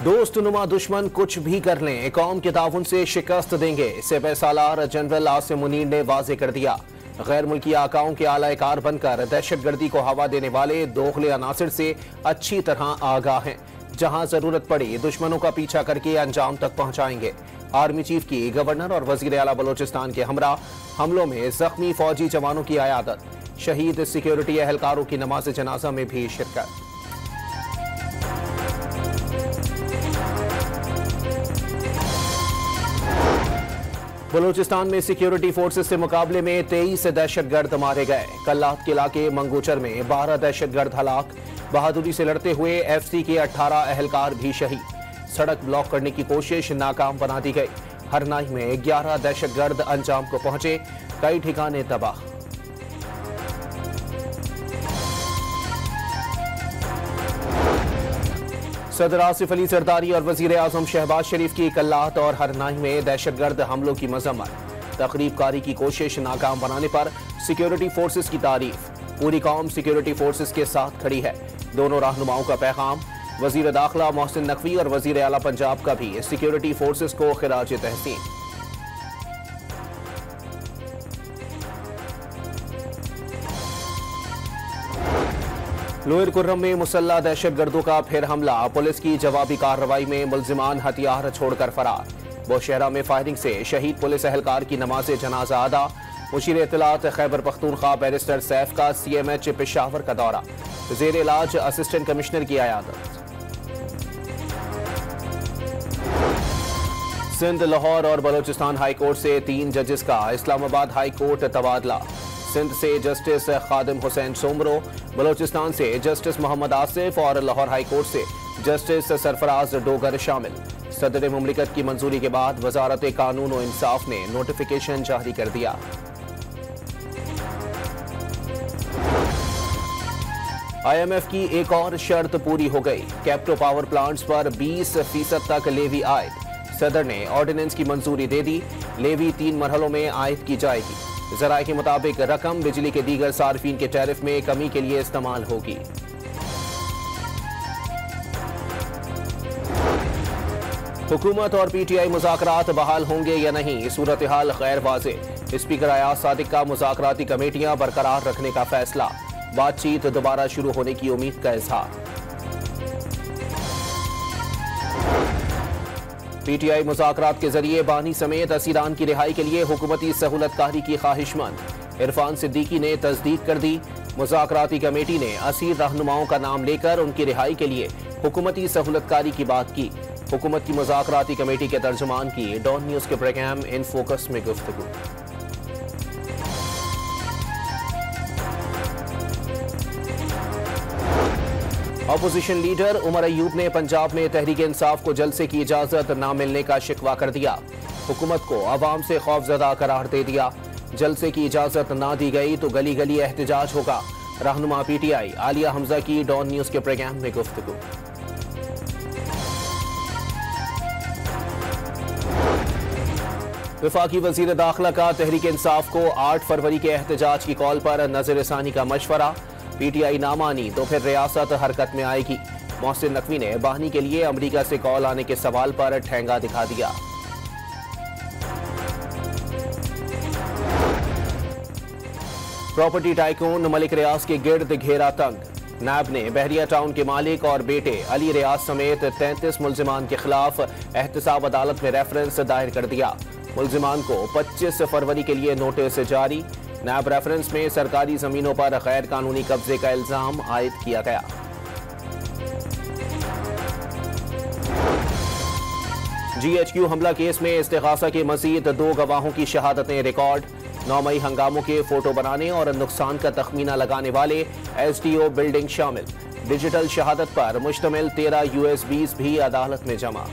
दोस्तनुमा दुश्मन कुछ भी कर लें, कौम के ताउन से शिकस्त देंगे। सिपह सालार जनरल आसिम मुनीर ने वाजे कर दिया। गैर मुल्की आकाओं के आलाकार बनकर दहशतगर्दी को हवा देने वाले दोगले अनासिर से अच्छी तरह आगाह हैं। जहां जरूरत पड़ी दुश्मनों का पीछा करके अंजाम तक पहुंचाएंगे। आर्मी चीफ की गवर्नर और वजीर आला बलोचिस्तान के हमरा हमलों में जख्मी फौजी जवानों की अयादत। शहीद सिक्योरिटी एहलकारों की नमाज जनाजा में भी शिरकत। बलोचिस्तान में सिक्योरिटी फोर्सेस से मुकाबले में 23 दहशतगर्द मारे गए। कल्लात के इलाके मंगूचर में 12 दहशतगर्द हलाक। बहादुरी से लड़ते हुए एफसी के 18 एहलकार भी शहीद। सड़क ब्लॉक करने की कोशिश नाकाम बना दी गई। हरनाई में 11 दहशतगर्द अंजाम को पहुंचे, कई ठिकाने तबाह। सदर आसिफ अली जरदारी और वजीर आजम शहबाज शरीफ की कल्लात और हरनाई में दहशतगर्द हमलों की मजम्मत। तकरीब कारी की कोशिश नाकाम बनाने पर सिक्योरिटी फोर्सेस की तारीफ। पूरी कौम सिक्योरिटी फोर्सेस के साथ खड़ी है। दोनों रहनुमाओं का पैगाम। वजीर दाखिला मोहसिन नकवी और वजीर आला पंजाब का भी सिक्योरिटी फोर्सेस को खिराज तहसीन। लोअर कुर्रम में मुसल्ला दहशतगर्दों का फिर हमला। पुलिस की जवाबी कार्रवाई में मुल्जिमान हथियार छोड़कर फरार। बोशहरा में फायरिंग से शहीद पुलिस एहलकार की नमाज जनाजा अदा। मुशीर इत्तलात खैबर पख्तूनख्वा बैरिस्टर सैफ का CMH पेशावर का दौरा। जेर इलाज असिस्टेंट कमिश्नर की अयादत। सिंध, लाहौर और बलोचिस्तान हाई कोर्ट से 3 जजेस का इस्लामाबाद हाई कोर्ट तबादला। सिंध से जस्टिस खादिम हुसैन सोमरो, बलोचिस्तान से जस्टिस मोहम्मद आसिफ और लाहौर हाई कोर्ट से जस्टिस सरफराज डोगर शामिल। सदर मुमलिकत की मंजूरी के बाद वजारत कानून और इंसाफ ने नोटिफिकेशन जारी कर दिया। IMF की एक और शर्त पूरी हो गई। कैप्टो पावर प्लांट्स पर 20% तक लेवी आयद। सदर ने ऑर्डिनेंस की मंजूरी दे दी। लेवी 3 मरहलों में आयद की जाएगी। जराए के मुताबिक रकम बिजली के दीगर सार्फिन के टैरिफ में कमी के लिए इस्तेमाल होगी। हुकूमत और PTI मुज़ाकरात बहाल होंगे या नहीं, सूरत हाल गैर वाज़ेह। स्पीकर अयाज सादिक का मुज़ाकराती कमेटियां बरकरार रखने का फैसला। बातचीत दोबारा शुरू होने की उम्मीद का इजहार। PTI मुज़ाकरात के जरिए बानी समेत असीरान की रिहाई के लिए हुकूमती सहूलतकारी की ख्वाहिशमंद। इरफान सिद्दीकी ने तस्दीक कर दी। मुज़ाकराती कमेटी ने असीर रहनुमाओं का नाम लेकर उनकी रिहाई के लिए हुकूमती सहूलतकारी की बात की। हुकूमत की मुज़ाकराती कमेटी के तर्जुमान की डॉन न्यूज़ के प्रोग्राम इन फोकस में गुफ्तगू। अपोजिशन लीडर उमर अयूब ने पंजाब में तहरीक इंसाफ को जलसे की इजाजत न मिलने का शिकवा कर दिया। हुकूमत को अवाम से खौफजदा करार दे दिया। जलसे की इजाजत ना दी गई तो गली गली एहतजाज होगा। रहनुमा PTI आलिया हमजा की डॉन न्यूज़ के प्रोग्राम में गुफ्तगू। वफाकी वजीर दाखिला का तहरीक इंसाफ को 8 फरवरी के एहतजाज की कॉल पर नजरसानी का मशवरा। PTI ना मानी तो फिर रियासत हरकत में आएगी। मोहसिन नकवी ने बहानी के लिए अमरीका से कॉल आने के सवाल पर ठेंगा दिखा दिया। प्रॉपर्टी टाइकून मलिक रियाज के गिर्द घेरा तंग। नैब ने बहरिया टाउन के मालिक और बेटे अली रियाज समेत 33 मुल्जिमान के खिलाफ एहतसाब अदालत में रेफरेंस दायर कर दिया। मुल्जिमान को 25 फरवरी के लिए नोटिस जारी। नैब रेफरेंस में सरकारी जमीनों पर गैर कानूनी कब्जे का इल्जाम आयद किया गया। GHQ हमला केस में इस्तिगासा के मजीद 2 गवाहों की शहादतें रिकॉर्ड। 9 मई हंगामों के फोटो बनाने और नुकसान का तखमीना लगाने वाले SDO बिल्डिंग शामिल। डिजिटल शहादत पर मुश्तमिल 13 USBs भी अदालत में जमा।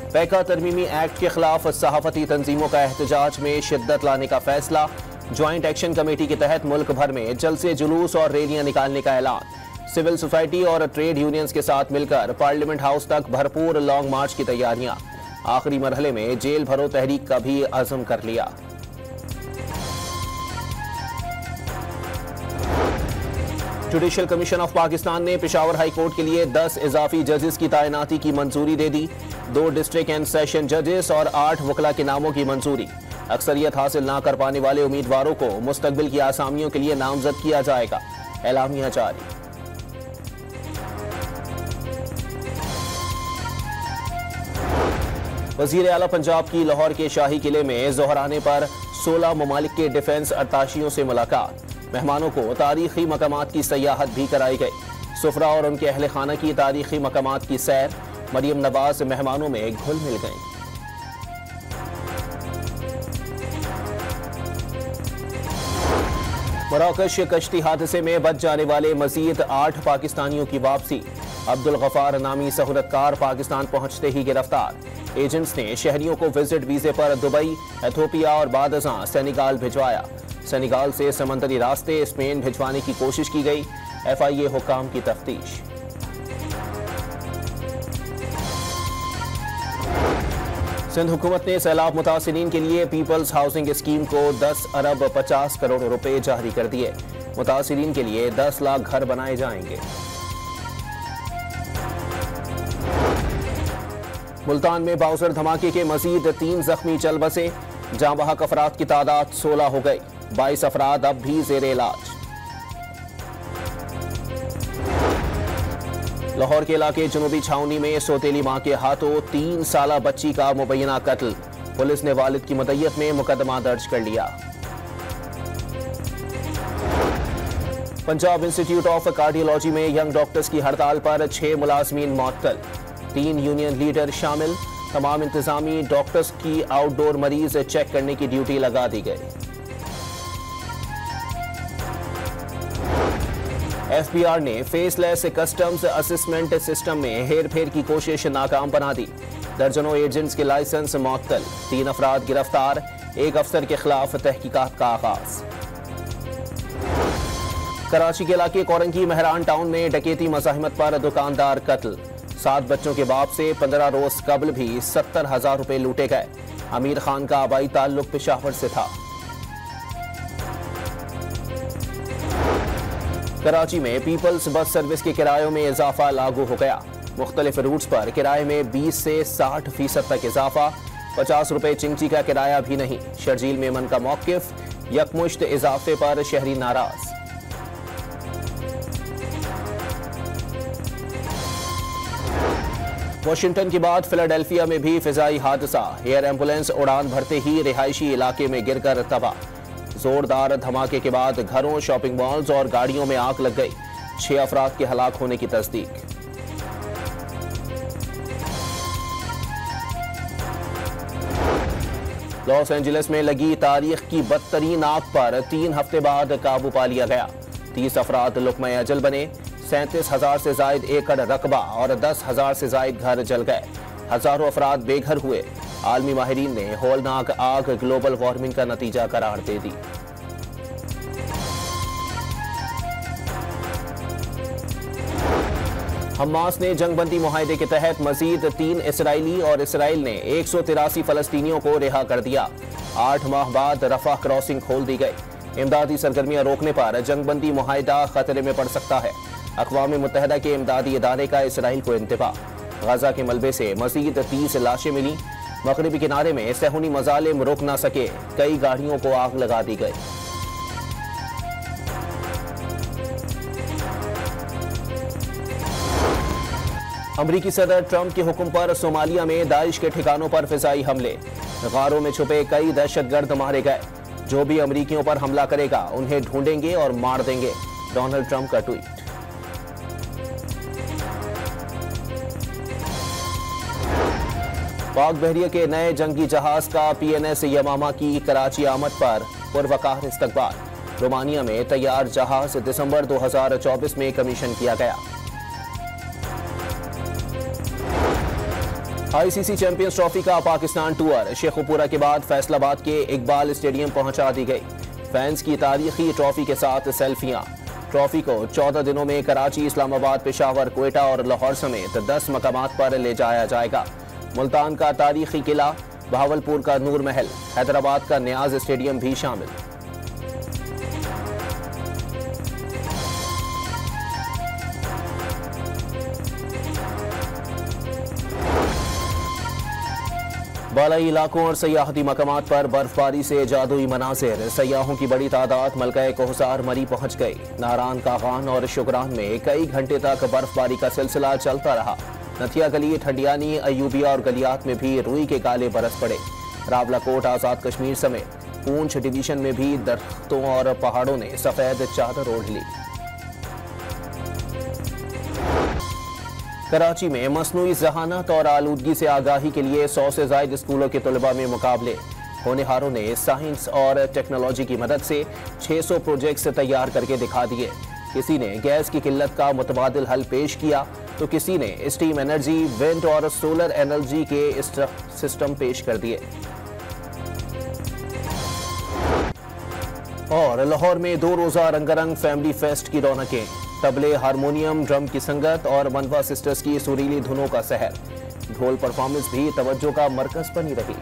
पैका तरमीमी एक्ट के खिलाफ सहाफती तंजीमों का एहतजाज में शिद्दत लाने का फैसला। ज्वाइंट एक्शन कमेटी के तहत मुल्क भर में जलसे, जुलूस और रैलियां निकालने का ऐलान। सिविल सोसाइटी और ट्रेड यूनियंस के साथ मिलकर पार्लियामेंट हाउस तक भरपूर लॉन्ग मार्च की तैयारियां। आखिरी मरहले में जेल भरो तहरीक का भी अज़म कर लिया। जुडिशल कमीशन ऑफ पाकिस्तान ने पेशावर हाई कोर्ट के लिए 10 इजाफी जजेस की तैनाती की मंजूरी दे दी। 2 डिस्ट्रिक्ट एंड सेशन जजेस और 8 वकला के नामों की मंजूरी। अक्सरियत हासिल ना कर पाने वाले उम्मीदवारों को मुस्तकबिल की आसामियों के लिए नामजद किया जाएगा। एलामिया जारी। वजीर आला पंजाब की लाहौर के शाही किले में जोहराने पर 16 ममालिक के डिफेंस अरताशियों से मुलाकात। मेहमानों को तारीखी मकामात की सयाहत भी कराई गई। सुफरा और उनके अहल खाना की तारीखी मकामात की सैर। मरियम नवाज मेहमानों में घुल मिल गईं। मराकश कश्ती हादसे में बच जाने वाले मजीद 8 पाकिस्तानियों की वापसी। अब्दुल गफार नामी सहूलतकार पाकिस्तान पहुंचते ही गिरफ्तार। एजेंट्स ने शहरियों को विजिट वीजे पर दुबई, एथोपिया और बाद अज़ां सेनेगाल भिजवाया। सेनेगाल से समंदरी रास्ते स्पेन भिजवाने की कोशिश की गई। FIA हुकाम की तफ्तीश। सिंध हुकूमत ने सैलाब मुतासिरीन के लिए पीपल्स हाउसिंग स्कीम को 10 अरब 50 करोड़ रुपए जारी कर दिए। मुतासिरीन के लिए 10 लाख घर बनाए जाएंगे। मुल्तान में बाउसर धमाके के मजीद 3 जख्मी चल बसे। जाँ बहक अफराद की तादाद 16 हो गई। 22 अफराद अब भी जेर इलाज। लाहौर के इलाके जनूबी छावनी में सौतेली मां के हाथों 3 साला बच्ची का मुबैना कत्ल। पुलिस ने वालिद की मदय्यत में मुकदमा दर्ज कर लिया। पंजाब इंस्टीट्यूट ऑफ कार्डियोलॉजी में यंग डॉक्टर्स की हड़ताल पर 6 मुलाजमीन मुअत्तल। 3 यूनियन लीडर शामिल। तमाम इंतजामी डॉक्टर्स की आउटडोर मरीज चेक करने की ड्यूटी लगा दी गई। FBR ने फेसलेस कस्टम्स असेसमेंट सिस्टम में हेरफेर की कोशिश नाकाम बना दी। दर्जनों एजेंट्स के लाइसेंस मुअत्तल। 3 अफराद गिरफ्तार। 1 अफसर के खिलाफ तहकीकात का आगाज। कराची के इलाके कोरंगी मेहरान टाउन में डकैती मज़ाहिमत पर दुकानदार कत्ल। 7 बच्चों के बाप से 15 रोज कबल भी 70,000 रुपए लूटे गए। आमिर खान का आबाई ताल्लुक पेशावर से था। कराची में पीपल्स बस सर्विस के किरायों में इजाफा लागू हो गया। मुख्तलिफ रूट्स पर किराए में 20 से 60% तक इजाफा। 50 रुपए चिंची का किराया भी नहीं। शर्जील मेमन का मौकिफ। यकमुश्त इजाफे पर शहरी नाराज। वाशिंगटन के बाद फिलाडेल्फिया में भी फिजाई हादसा। एयर एम्बुलेंस उड़ान भरते ही रिहायशी इलाके में गिरकर तबाह। जोरदार धमाके के बाद घरों, शॉपिंग मॉल्स और गाड़ियों में आग लग गई। 6 अफराद के हलाक होने की तस्दीक। लॉस एंजलिस में लगी तारीख की बदतरीन आग पर 3 हफ्ते बाद काबू पा लिया गया। 30 अफराद लुकमा अजल बने। 37,000 से जायद एकड़ रकबा और 10,000 से जायद घर जल गए। हजारों अफराद बेघर हुए। आलमी माहिरीन ने होलनाक आग ग्लोबल वार्मिंग का नतीजा करार दे दी। हमास ने जंगबंदी मुआहदे के तहत मजीद 3 इसराइली और इसराइल ने 183 फलस्तीनियों को रिहा कर दिया। 8 माह बाद रफा क्रॉसिंग खोल दी गई। इमदादी सरगर्मियां रोकने पर जंगबंदी मुआहदा खतरे में पड़ सकता है। अक़वाम मुत्तहिदा के इमदादी इदारे का इसराइल को इंतबाह। गजा के मलबे से मजीद 30 लाशें मिली। मगरबी किनारे में सहूनी मजालिम रोक ना सके। कई गाड़ियों को आग लगा दी गई। अमरीकी सदर ट्रंप के हुक्म पर सोमालिया में दाइश के ठिकानों पर फिजाई हमले। गारों में छुपे कई दहशतगर्द मारे गए। जो भी अमरीकियों पर हमला करेगा उन्हें ढूंढेंगे और मार देंगे। डोनाल्ड ट्रंप का ट्वीट। पाक बहरिया के नए जंगी जहाज का PNS यमामा की कराची आमद पर पुरवकार इस्तकबाल। रोमानिया में तैयार जहाज दिसंबर 2024 में कमीशन किया गया। ICC चैंपियंस ट्रॉफी का पाकिस्तान टूर शेखुपुरा के बाद फैसलाबाद के इकबाल स्टेडियम पहुंचा दी गई। फैंस की तारीखी ट्रॉफी के साथ सेल्फियां। ट्रॉफी को 14 दिनों में कराची, इस्लामाबाद, पेशावर, क्वेटा और लाहौर समेत 10 मकामात पर ले जाया जाएगा। मुल्तान का तारीखी किला, बहावलपुर का नूर महल, हैदराबाद का नियाज स्टेडियम भी शामिल। बालाई इलाकों और सयाहती मकामात पर बर्फबारी से जादुई मनाजिर। सयाहों की बड़ी तादाद मलका कोहसार मरी पहुंच गई। नारान, कागान और शुगरान में कई घंटे तक बर्फबारी का सिलसिला चलता रहा। नथिया गली, ठंडियानी, अयूबिया और गलियात में भी रुई के काले बरस पड़े। रावलाकोट, आजाद कश्मीर समेत पूंछ डिवीजन में भी दरख्तों और पहाड़ों ने सफेद चादर ओढ़ ली। कराची में मसनूई जहानत और आलूदगी से आगाही के लिए 100 से ज्यादा स्कूलों के तलबा में मुकाबले। होनहारों ने साइंस और टेक्नोलॉजी की मदद से 600 प्रोजेक्ट्स तैयार करके दिखा दिए। किसी ने गैस की किल्लत का मुतबादिल हल पेश किया तो किसी ने स्टीम एनर्जी, विंड और सोलर एनर्जी के सिस्टम पेश कर दिए। और लाहौर में 2 रोजा रंगारंग फैमिली फेस्ट की रौनकें। तबले, हारमोनियम, ड्रम की संगत और मनवा सिस्टर्स की सुरीली धुनों का सहर। ढोल परफॉर्मेंस भी तवज्जो का मरकज बनी रही।